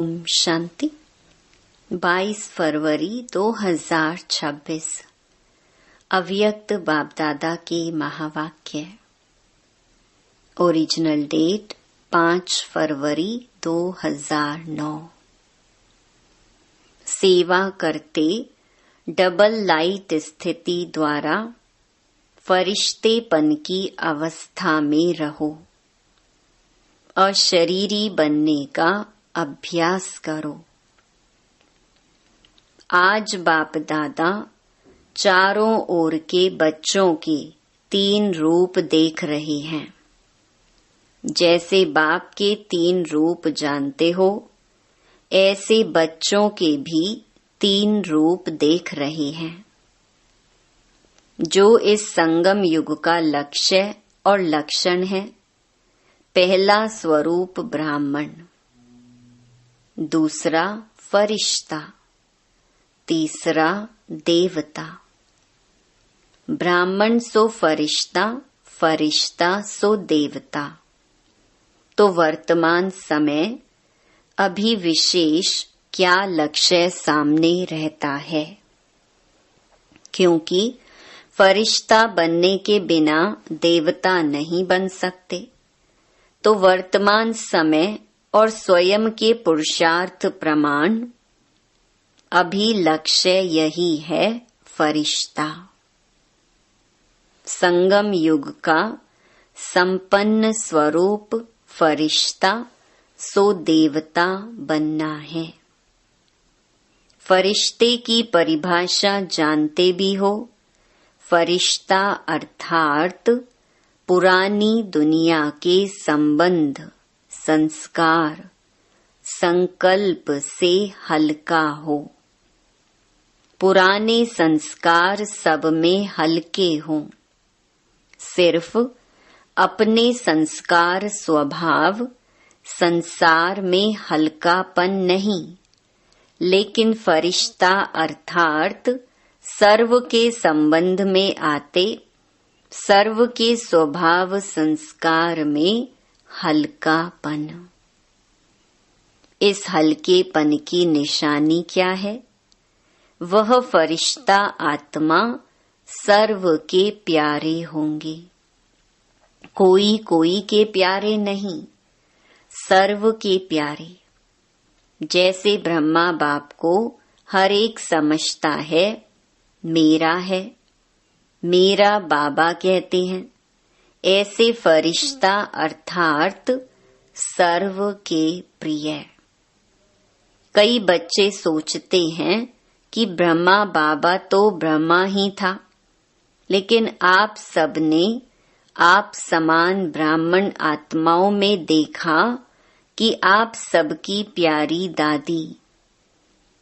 ओम शांति। 22 फरवरी 2026 अव्यक्त बाप दादा के महावाक्य। ओरिजिनल डेट 5 फरवरी 2009। सेवा करते डबल लाइट स्थिति द्वारा फरिश्तेपन की अवस्था में रहो। अशरीरी बनने का अभ्यास करो। आज बाप दादा चारों ओर के बच्चों के 3 रूप देख रहे हैं। जैसे बाप के 3 रूप जानते हो, ऐसे बच्चों के भी 3 रूप देख रहे हैं। जो इस संगम युग का लक्ष्य और लक्षण है। पहला स्वरूप ब्राह्मण, दूसरा फरिश्ता, तीसरा देवता। ब्राह्मण सो फरिश्ता, फरिश्ता सो देवता। तो वर्तमान समय अभी विशेष क्या लक्ष्य सामने रहता है? क्योंकि फरिश्ता बनने के बिना देवता नहीं बन सकते। तो वर्तमान समय और स्वयं के पुरुषार्थ प्रमाण अभी लक्ष्य यही है, फरिश्ता। संगम युग का संपन्न स्वरूप फरिश्ता सो देवता बनना है। फरिश्ते की परिभाषा जानते भी हो। फरिश्ता अर्थात पुरानी दुनिया के संबंध, संस्कार, संकल्प से हल्का हो। पुराने संस्कार सब में हल्के हों। सिर्फ अपने संस्कार स्वभाव संसार में हल्कापन नहीं, लेकिन फरिश्ता अर्थात सर्व के संबंध में आते, सर्व के स्वभाव संस्कार में हल्कापन। इस हल्केपन की निशानी क्या है? वह फरिश्ता आत्मा सर्व के प्यारे होंगे। कोई कोई के प्यारे नहीं, सर्व के प्यारे। जैसे ब्रह्मा बाप को हर एक समझता है, मेरा है, मेरा बाबा कहते हैं। ऐसे फरिश्ता अर्थात सर्व के प्रिय। कई बच्चे सोचते हैं कि ब्रह्मा बाबा तो ब्रह्मा ही था, लेकिन आप सबने आप समान ब्राह्मण आत्माओं में देखा कि आप सबकी प्यारी दादी,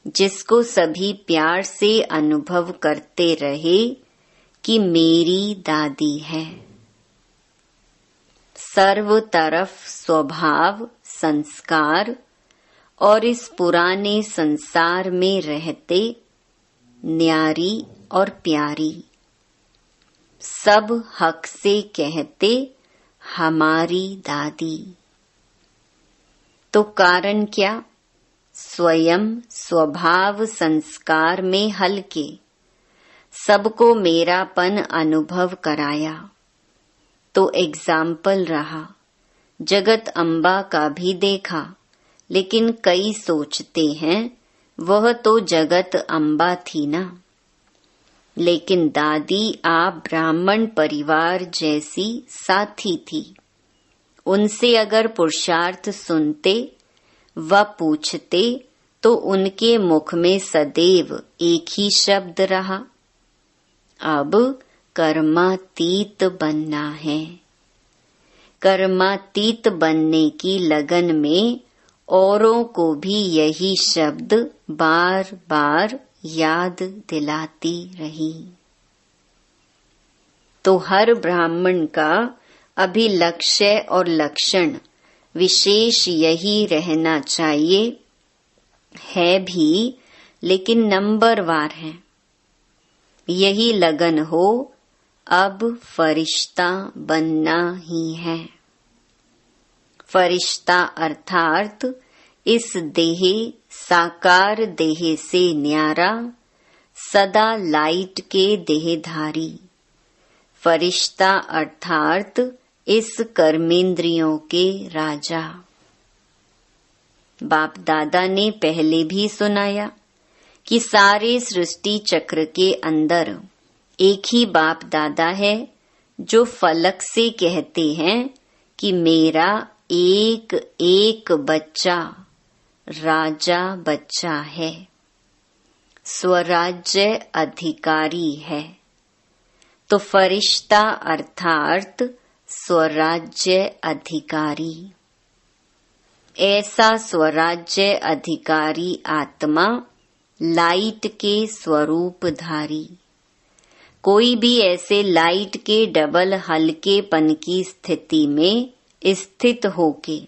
जिसको सभी प्यार से अनुभव करते रहे कि मेरी दादी है। सर्व तरफ स्वभाव, संस्कार और इस पुराने संसार में रहते न्यारी और प्यारी। सब हक से कहते हमारी दादी। तो कारण क्या? स्वयं स्वभाव संस्कार में हल्के, सबको मेरापन अनुभव कराया। तो एग्जाम्पल रहा। जगत अम्बा का भी देखा, लेकिन कई सोचते हैं वह तो जगत अम्बा थी ना। लेकिन दादी आप ब्राह्मण परिवार जैसी साथी थी। उनसे अगर पुरुषार्थ सुनते व पूछते तो उनके मुख में सदैव एक ही शब्द रहा, अब कर्मातीत बनना है। कर्मातीत बनने की लगन में औरों को भी यही शब्द बार बार याद दिलाती रही। तो हर ब्राह्मण का अभी लक्ष्य और लक्षण विशेष यही रहना चाहिए, है भी, लेकिन नंबरवार है। यही लगन हो, अब फरिश्ता बनना ही है। फरिश्ता अर्थात इस देह साकार देह से न्यारा, सदा लाइट के देहधारी, फरिश्ता अर्थात इस कर्मेंद्रियों के राजा। बाप दादा ने पहले भी सुनाया कि सारे सृष्टि चक्र के अंदर एक ही बाप दादा है जो फलक से कहते हैं कि मेरा एक एक बच्चा राजा बच्चा है, स्वराज्य अधिकारी है। तो फरिश्ता अर्थात स्वराज्य अधिकारी, ऐसा स्वराज्य अधिकारी आत्मा लाइट के स्वरूपधारी। कोई भी ऐसे लाइट के डबल हल्केपन की स्थिति में स्थित होके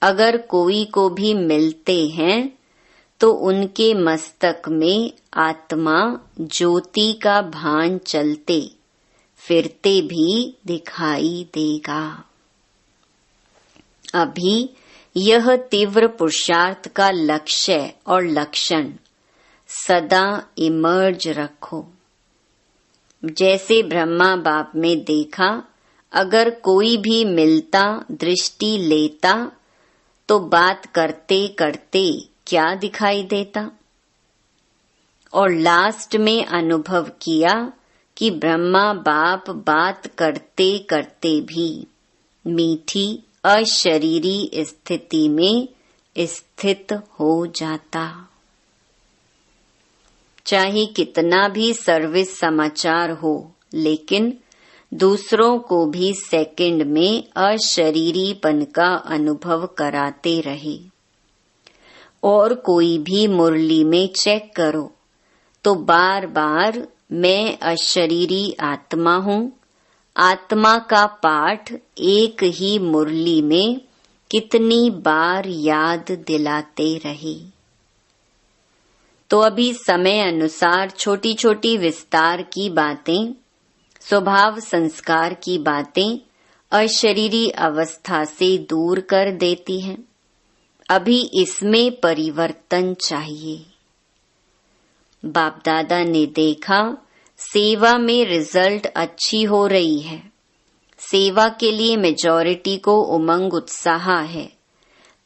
अगर कोई को भी मिलते हैं तो उनके मस्तक में आत्मा ज्योति का भान चलते फिरते भी दिखाई देगा। अभी यह तीव्र पुरुषार्थ का लक्ष्य और लक्षण सदा इमर्ज रखो। जैसे ब्रह्मा बाप में देखा, अगर कोई भी मिलता दृष्टि लेता तो बात करते करते क्या दिखाई देता, और लास्ट में अनुभव किया कि ब्रह्मा बाप बात करते करते भी मीठी अशरीरी स्थिति में स्थित हो जाता। चाहे कितना भी सर्विस समाचार हो, लेकिन दूसरों को भी सेकंड में अशरीरीपन का अनुभव कराते रहे। और कोई भी मुरली में चेक करो तो बार बार मैं अशरीरी आत्मा हूँ, आत्मा का पाठ एक ही मुरली में कितनी बार याद दिलाते रहे। तो अभी समय अनुसार छोटी छोटी विस्तार की बातें, स्वभाव संस्कार की बातें अशरीरी अवस्था से दूर कर देती हैं। अभी इसमें परिवर्तन चाहिए। बाप दादा ने देखा सेवा में रिजल्ट अच्छी हो रही है, सेवा के लिए मेजॉरिटी को उमंग उत्साह है,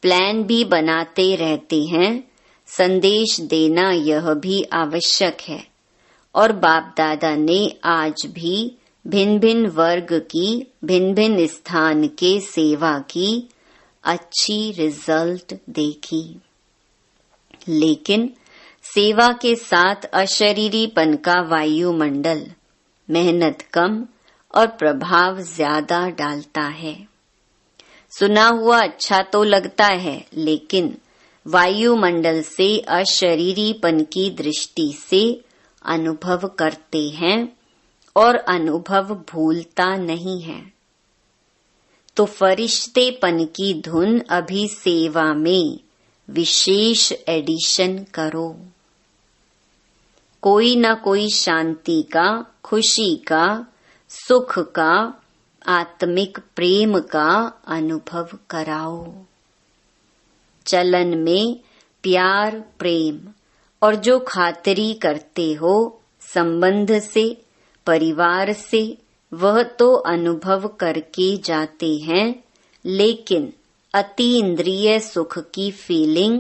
प्लान भी बनाते रहते हैं, संदेश देना यह भी आवश्यक है। और बाप दादा ने आज भी भिन्न भिन्न वर्ग की भिन्न भिन्न स्थान के सेवा की अच्छी रिजल्ट देखी। लेकिन सेवा के साथ अशरीरीपन का वायुमंडल मेहनत कम और प्रभाव ज्यादा डालता है। सुना हुआ अच्छा तो लगता है, लेकिन वायुमंडल से अशरीरीपन की दृष्टि से अनुभव करते हैं और अनुभव भूलता नहीं है। तो फरिश्तेपन की धुन अभी सेवा में विशेष एडिशन करो। कोई न कोई शांति का, खुशी का, सुख का, आत्मिक प्रेम का अनुभव कराओ। चलन में प्यार प्रेम और जो खातिरी करते हो संबंध से, परिवार से, वह तो अनुभव करके जाते हैं, लेकिन अति इंद्रिय सुख की फीलिंग,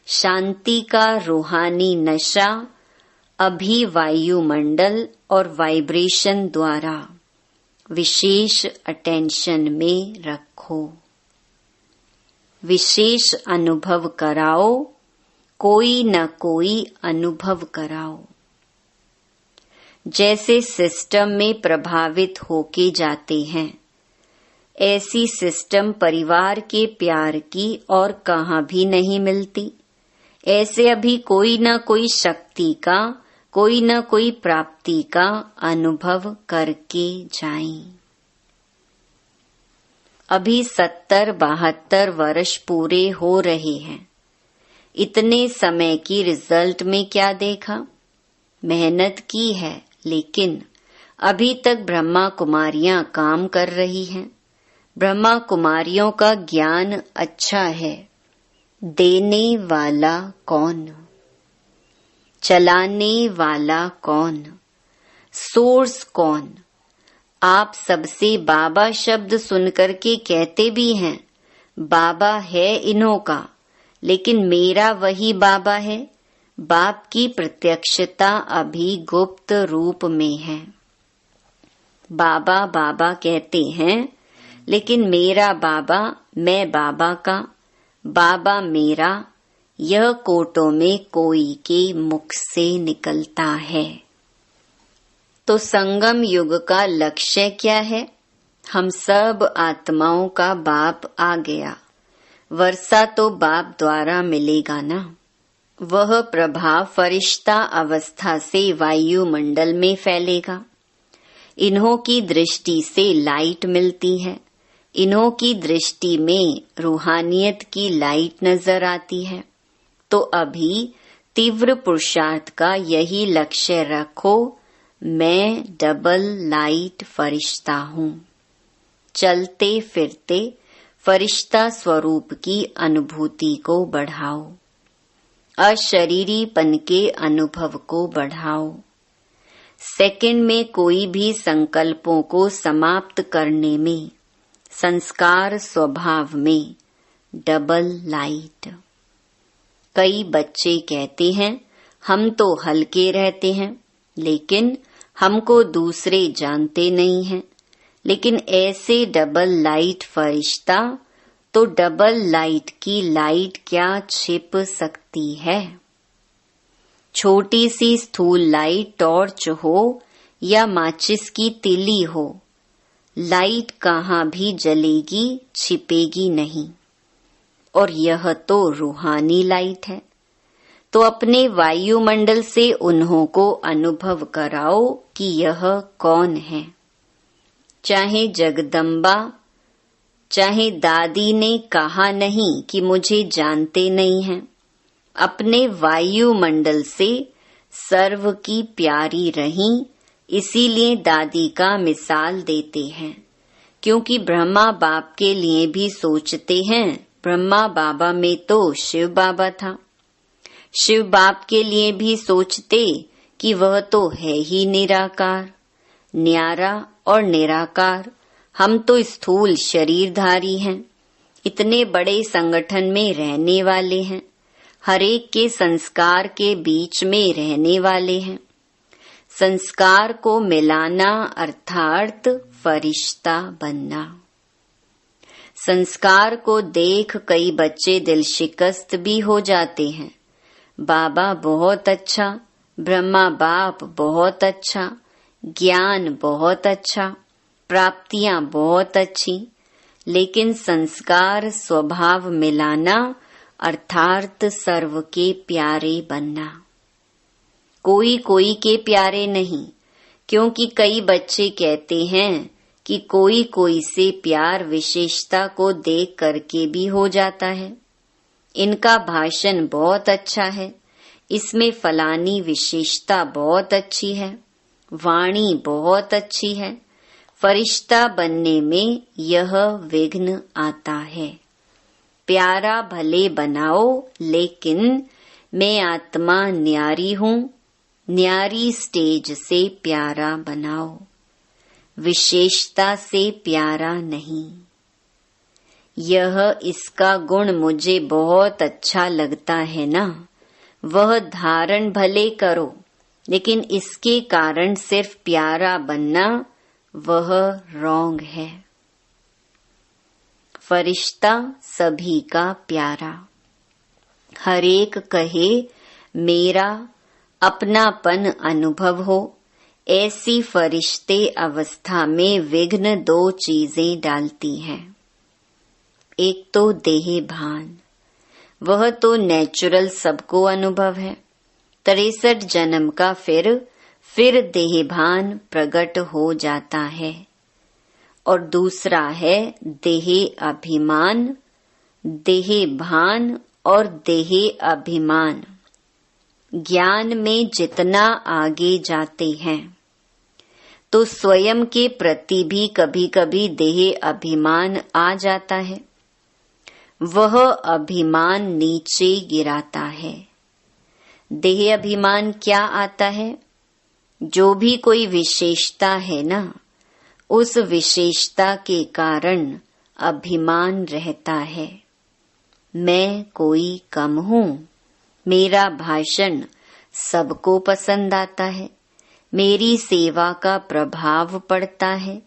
शांति का रूहानी नशा अभी वायुमंडल और वाइब्रेशन द्वारा विशेष अटेंशन में रखो। विशेष अनुभव कराओ, कोई न कोई अनुभव कराओ। जैसे सिस्टम में प्रभावित होके जाते हैं, ऐसी सिस्टम परिवार के प्यार की और कहाँ भी नहीं मिलती। ऐसे अभी कोई न कोई शक्ति का, कोई न कोई प्राप्ति का अनुभव करके जाएं। अभी 70-72 वर्ष पूरे हो रहे हैं। इतने समय की रिजल्ट में क्या देखा? मेहनत की है, लेकिन अभी तक ब्रह्मा कुमारियां काम कर रही हैं। ब्रह्मा कुमारियों का ज्ञान अच्छा है, देने वाला कौन, चलाने वाला कौन, सोर्स कौन। आप सबसे बाबा शब्द सुनकर के कहते भी हैं बाबा है इन्हों का, लेकिन मेरा वही बाबा है। बाप की प्रत्यक्षता अभी गुप्त रूप में है। बाबा बाबा कहते हैं, लेकिन मेरा बाबा, मैं बाबा का, बाबा मेरा, यह कोटों में कोई के मुख से निकलता है। तो संगम युग का लक्ष्य क्या है? हम सब आत्माओं का बाप आ गया। वर्षा तो बाप द्वारा मिलेगा ना। वह प्रभाव फरिश्ता अवस्था से वायुमंडल में फैलेगा। इन्हों की दृष्टि से लाइट मिलती है। इन्हों की दृष्टि में रूहानियत की लाइट नजर आती है। तो अभी तीव्र पुरुषार्थ का यही लक्ष्य रखो, मैं डबल लाइट फरिश्ता हूँ। चलते फिरते फरिश्ता स्वरूप की अनुभूति को बढ़ाओ, अशरीरीपन के अनुभव को बढ़ाओ। सेकंड में कोई भी संकल्पों को समाप्त करने में, संस्कार स्वभाव में डबल लाइट। कई बच्चे कहते हैं हम तो हल्के रहते हैं, लेकिन हमको दूसरे जानते नहीं हैं। लेकिन ऐसे डबल लाइट फरिश्ता, तो डबल लाइट की लाइट क्या छिप सकती है? छोटी सी स्थूल लाइट टॉर्च हो या माचिस की तिली हो, लाइट कहाँ भी जलेगी, छिपेगी नहीं। और यह तो रूहानी लाइट है। तो अपने वायुमंडल से उन्हों को अनुभव कराओ कि यह कौन है। चाहे जगदम्बा, चाहे दादी ने कहा नहीं कि मुझे जानते नहीं हैं। अपने वायुमंडल से सर्व की प्यारी रहीं, इसीलिए दादी का मिसाल देते हैं। क्योंकि ब्रह्मा बाप के लिए भी सोचते हैं। ब्रह्मा बाबा में तो शिव बाबा था। शिव बाप के लिए भी सोचते कि वह तो है ही निराकार, न्यारा और निराकार। हम तो स्थूल शरीरधारी हैं, इतने बड़े संगठन में रहने वाले हैं, हरेक के संस्कार के बीच में रहने वाले हैं। संस्कार को मिलाना अर्थात फरिश्ता बनना। संस्कार को देख कई बच्चे दिल शिकस्त भी हो जाते हैं। बाबा बहुत अच्छा, ब्रह्मा बाप बहुत अच्छा, ज्ञान बहुत अच्छा, प्राप्तियां बहुत अच्छी, लेकिन संस्कार स्वभाव मिलाना अर्थात सर्व के प्यारे बनना। कोई कोई के प्यारे नहीं, क्योंकि कई बच्चे कहते हैं कि कोई कोई से प्यार विशेषता को देख करके भी हो जाता है। इनका भाषण बहुत अच्छा है, इसमें फलानी विशेषता बहुत अच्छी है, वाणी बहुत अच्छी है। फरिश्ता बनने में यह विघ्न आता है। प्यारा भले बनाओ, लेकिन मैं आत्मा न्यारी हूँ, न्यारी स्टेज से प्यारा बनाओ, विशेषता से प्यारा नहीं। यह इसका गुण मुझे बहुत अच्छा लगता है ना। वह धारण भले करो, लेकिन इसके कारण सिर्फ प्यारा बनना वह रॉन्ग है। फरिश्ता सभी का प्यारा, हरेक कहे मेरा, अपनापन अनुभव हो। ऐसी फरिश्ते अवस्था में विघ्न दो चीजें डालती हैं। एक तो देह भान, वह तो नेचुरल सबको अनुभव है। 63 जन्म का फिर देह भान प्रकट हो जाता है। और दूसरा है देह अभिमान, देह भान और देह अभिमान। ज्ञान में जितना आगे जाते हैं, तो स्वयं के प्रति भी कभी कभी देह अभिमान आ जाता है। वह अभिमान नीचे गिराता है। देह अभिमान क्या आता है? जो भी कोई विशेषता है ना, उस विशेषता के कारण अभिमान रहता है। मैं कोई कम हूँ, मेरा भाषण सबको पसंद आता है, मेरी सेवा का प्रभाव पड़ता है,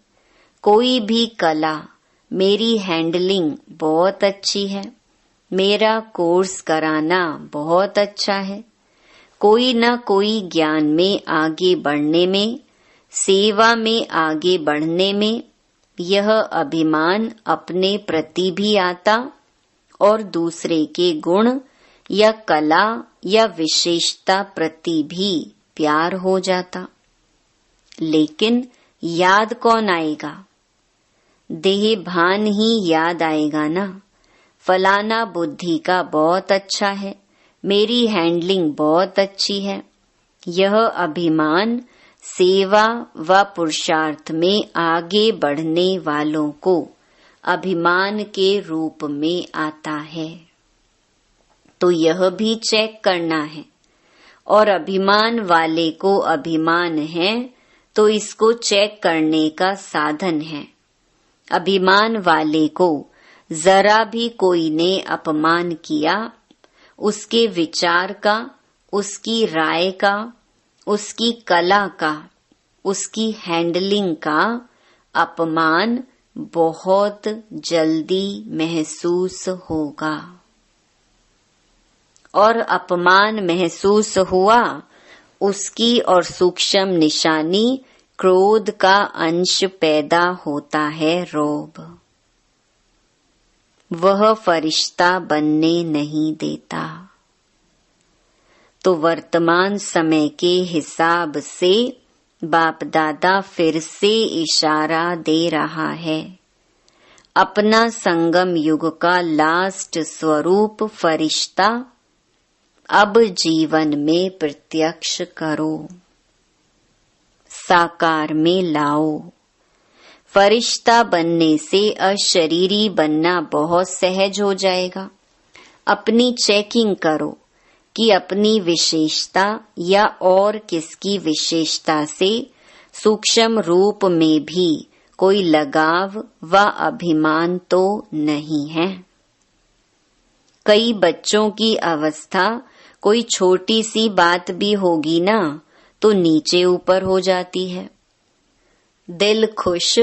कोई भी कला, मेरी हैंडलिंग बहुत अच्छी है, मेरा कोर्स कराना बहुत अच्छा है, कोई न कोई ज्ञान में आगे बढ़ने में, सेवा में आगे बढ़ने में यह अभिमान अपने प्रति भी आता और दूसरे के गुण या कला या विशेषता प्रति भी प्यार हो जाता। लेकिन याद कौन आएगा? देह भान ही याद आएगा ना। फलाना बुद्धि का बहुत अच्छा है, मेरी हैंडलिंग बहुत अच्छी है। यह अभिमान सेवा व पुरुषार्थ में आगे बढ़ने वालों को अभिमान के रूप में आता है। तो यह भी चेक करना है। और अभिमान वाले को अभिमान है तो इसको चेक करने का साधन है। अभिमान वाले को जरा भी कोई ने अपमान किया, उसके विचार का, उसकी राय का, उसकी कला का, उसकी हैंडलिंग का अपमान बहुत जल्दी महसूस होगा। और अपमान महसूस हुआ, उसकी और सूक्ष्म निशानी क्रोध का अंश पैदा होता है, रोब। वह फरिश्ता बनने नहीं देता। तो वर्तमान समय के हिसाब से बाप दादा फिर से इशारा दे रहा है। अपना संगम युग का लास्ट स्वरूप फरिश्ता अब जीवन में प्रत्यक्ष करो, साकार में लाओ। फरिश्ता बनने से अशरीरी बनना बहुत सहज हो जाएगा। अपनी चेकिंग करो कि अपनी विशेषता या और किसकी विशेषता से सूक्ष्म रूप में भी कोई लगाव व अभिमान तो नहीं है। कई बच्चों की अवस्था कोई छोटी सी बात भी होगी ना तो नीचे ऊपर हो जाती है। दिल खुश,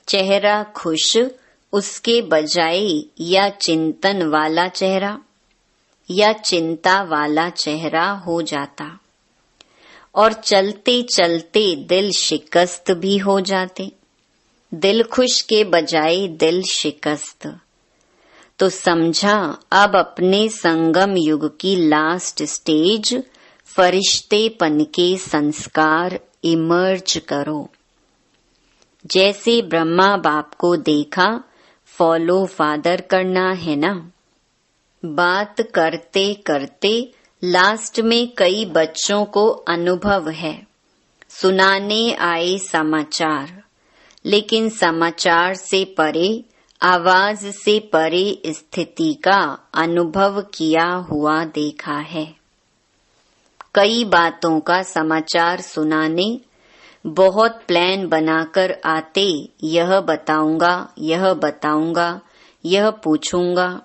चेहरा खुश, उसके बजाय या चिंतन वाला चेहरा या चिंता वाला चेहरा हो जाता और चलते चलते दिल शिकस्त भी हो जाते। दिल खुश के बजाय दिल शिकस्त। तो समझा अब अपने संगम युग की लास्ट स्टेज फरिश्तेपन के संस्कार इमर्ज करो। जैसे ब्रह्मा बाप को देखा, फॉलो फादर करना है ना। बात करते करते लास्ट में कई बच्चों को अनुभव है, सुनाने आए समाचार, लेकिन समाचार से परे, आवाज से परे स्थिति का अनुभव किया हुआ देखा है। कई बातों का समाचार सुनाने बहुत प्लान बनाकर आते, यह बताऊंगा, यह बताऊंगा, यह पूछूंगा,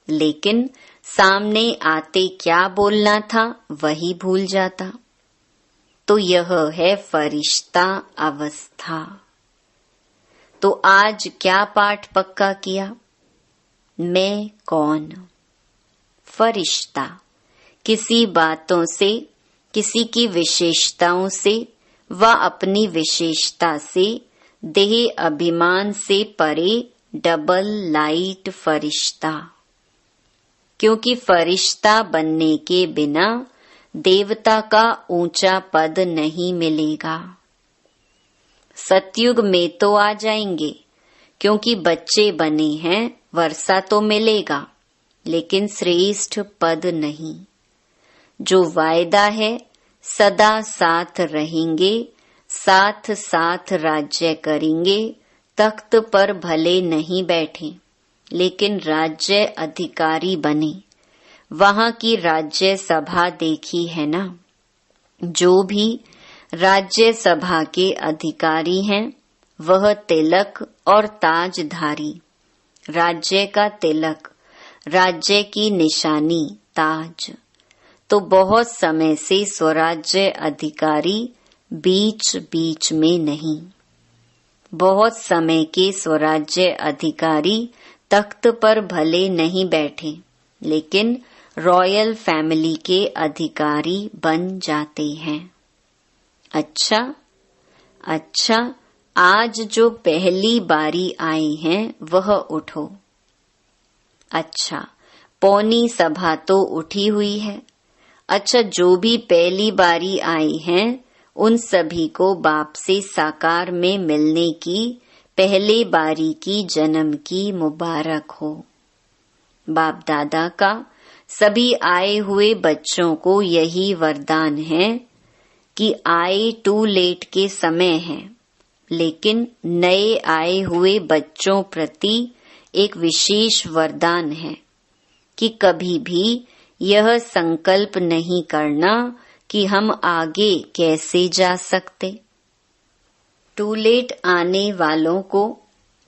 लेकिन सामने आते क्या बोलना था वही भूल जाता। तो यह है फरिश्ता अवस्था। तो आज क्या पाठ पक्का किया? मैं कौन? फरिश्ता। किसी बातों से, किसी की विशेषताओं से व अपनी विशेषता से, देह अभिमान से परे डबल लाइट फरिश्ता। क्योंकि फरिश्ता बनने के बिना देवता का ऊंचा पद नहीं मिलेगा। सतयुग में तो आ जाएंगे, क्योंकि बच्चे बने हैं, वर्षा तो मिलेगा, लेकिन श्रेष्ठ पद नहीं। जो वायदा है सदा साथ रहेंगे, साथ साथ राज्य करेंगे, तख्त पर भले नहीं बैठे, लेकिन राज्य अधिकारी बने। वहां की राज्य सभा देखी है ना? जो भी राज्य सभा के अधिकारी हैं वह तिलक और ताजधारी। राज्य का तिलक, राज्य की निशानी ताज। तो बहुत समय से स्वराज्य अधिकारी बीच बीच में नहीं। बहुत समय के स्वराज्य अधिकारी तख्त पर भले नहीं बैठे, लेकिन रॉयल फैमिली के अधिकारी बन जाते हैं। अच्छा, आज जो पहली बारी आए हैं वह उठो। अच्छा, पौनी सभा तो उठी हुई है। अच्छा, जो भी पहली बारी आए हैं उन सभी को बाप से साकार में मिलने की पहले बारी की जन्म की मुबारक हो। बाप दादा का सभी आए हुए बच्चों को यही वरदान है कि आए टू लेट के समय है, लेकिन नए आए हुए बच्चों प्रति एक विशेष वरदान है कि कभी भी यह संकल्प नहीं करना कि हम आगे कैसे जा सकते। टू लेट आने वालों को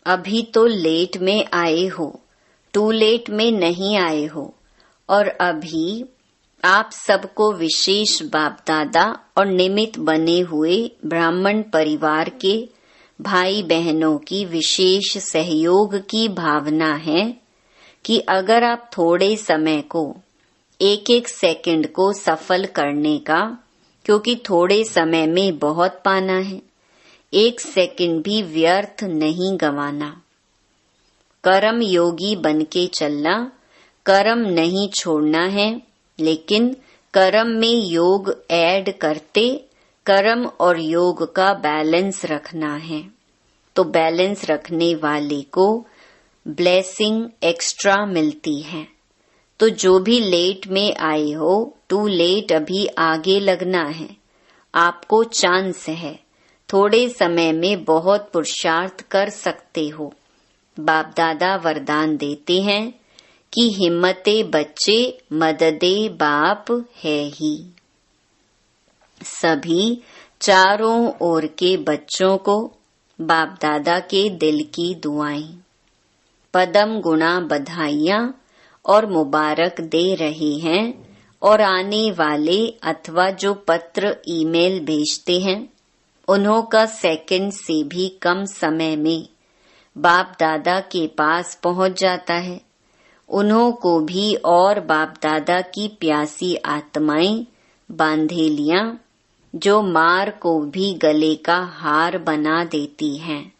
अभी तो लेट में आए हो, टू लेट में नहीं आए हो, और अभी आप सबको विशेष बाप दादा और निमित्त बने हुए ब्राह्मण परिवार के भाई बहनों की विशेष सहयोग की भावना है कि अगर आप थोड़े समय को एक एक सेकंड को सफल करने का, क्योंकि थोड़े समय में बहुत पाना है, एक सेकंड भी व्यर्थ नहीं गंवाना। कर्म योगी बनके चलना, कर्म नहीं छोड़ना है, लेकिन कर्म में योग ऐड करते कर्म और योग का बैलेंस रखना है। तो बैलेंस रखने वाले को ब्लेसिंग एक्स्ट्रा मिलती है। तो जो भी लेट में आए हो, टू लेट अभी आगे लगना है। आपको चांस है, थोड़े समय में बहुत पुरुषार्थ कर सकते हो। बाप दादा वरदान देते हैं कि हिम्मते बच्चे मददे बाप है ही। सभी चारों ओर के बच्चों को बाप दादा के दिल की दुआएं, पदम गुणा बधाइयां और मुबारक दे रहे हैं। और आने वाले अथवा जो पत्र ईमेल भेजते हैं उन्हों का सेकंड से भी कम समय में बाप दादा के पास पहुंच जाता है। उन्हों को भी और बाप दादा की प्यासी आत्माएं बांधेलियां जो मार को भी गले का हार बना देती हैं,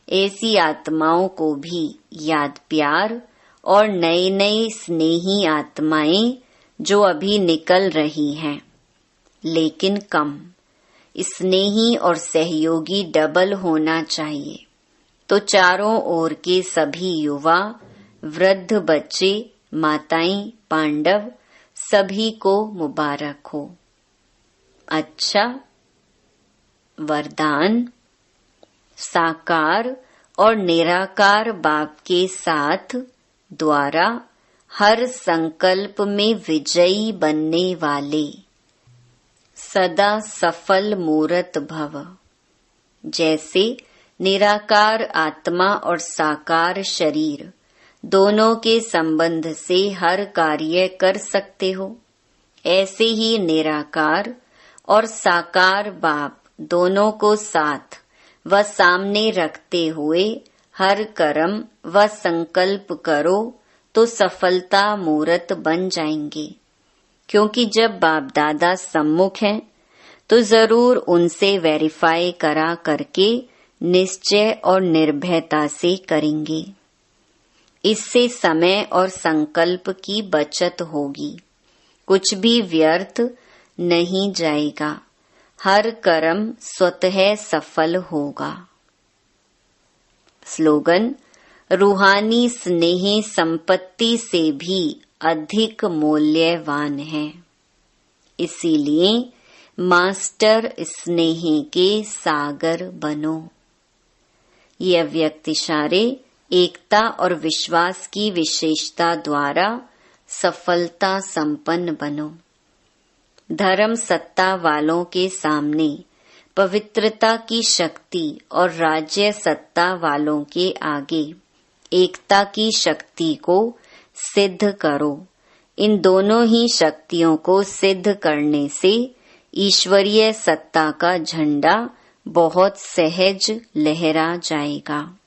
ऐसी आत्माओं को भी याद प्यार और नए नए स्नेही आत्माएं जो अभी निकल रही हैं, लेकिन कम स्नेही और सहयोगी डबल होना चाहिए। तो चारों ओर के सभी युवा, वृद्ध, बच्चे, माताएं, पांडव सभी को मुबारक हो। अच्छा, वरदान साकार और निराकार बाप के साथ द्वारा हर संकल्प में विजयी बनने वाले सदा सफल मूर्त भव। जैसे निराकार आत्मा और साकार शरीर दोनों के संबंध से हर कार्य कर सकते हो, ऐसे ही निराकार और साकार बाप दोनों को साथ व सामने रखते हुए हर कर्म व संकल्प करो तो सफलता मूर्त बन जाएंगे। क्योंकि जब बाप दादा सम्मुख हैं तो जरूर उनसे वेरीफाई करा करके निश्चय और निर्भयता से करेंगे। इससे समय और संकल्प की बचत होगी, कुछ भी व्यर्थ नहीं जाएगा, हर कर्म स्वतः सफल होगा। स्लोगन: रूहानी स्नेह संपत्ति से भी अधिक मूल्यवान है, इसीलिए मास्टर स्नेह के सागर बनो। ये अव्यक्त इशारे एकता और विश्वास की विशेषता द्वारा सफलता संपन्न बनो। धर्म सत्ता वालों के सामने पवित्रता की शक्ति और राज्य सत्ता वालों के आगे एकता की शक्ति को सिद्ध करो। इन दोनों ही शक्तियों को सिद्ध करने से ईश्वरीय सत्ता का झंडा बहुत सहज लहरा जाएगा।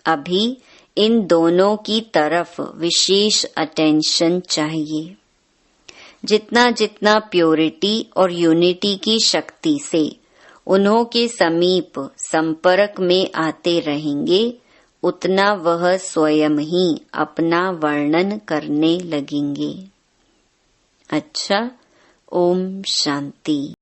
अभी इन दोनों की तरफ विशेष अटेंशन चाहिए। जितना जितना प्योरिटी और यूनिटी की शक्ति से उन्हों के समीप संपर्क में आते रहेंगे, उतना वह स्वयं ही अपना वर्णन करने लगेंगे। अच्छा, ओम शांति।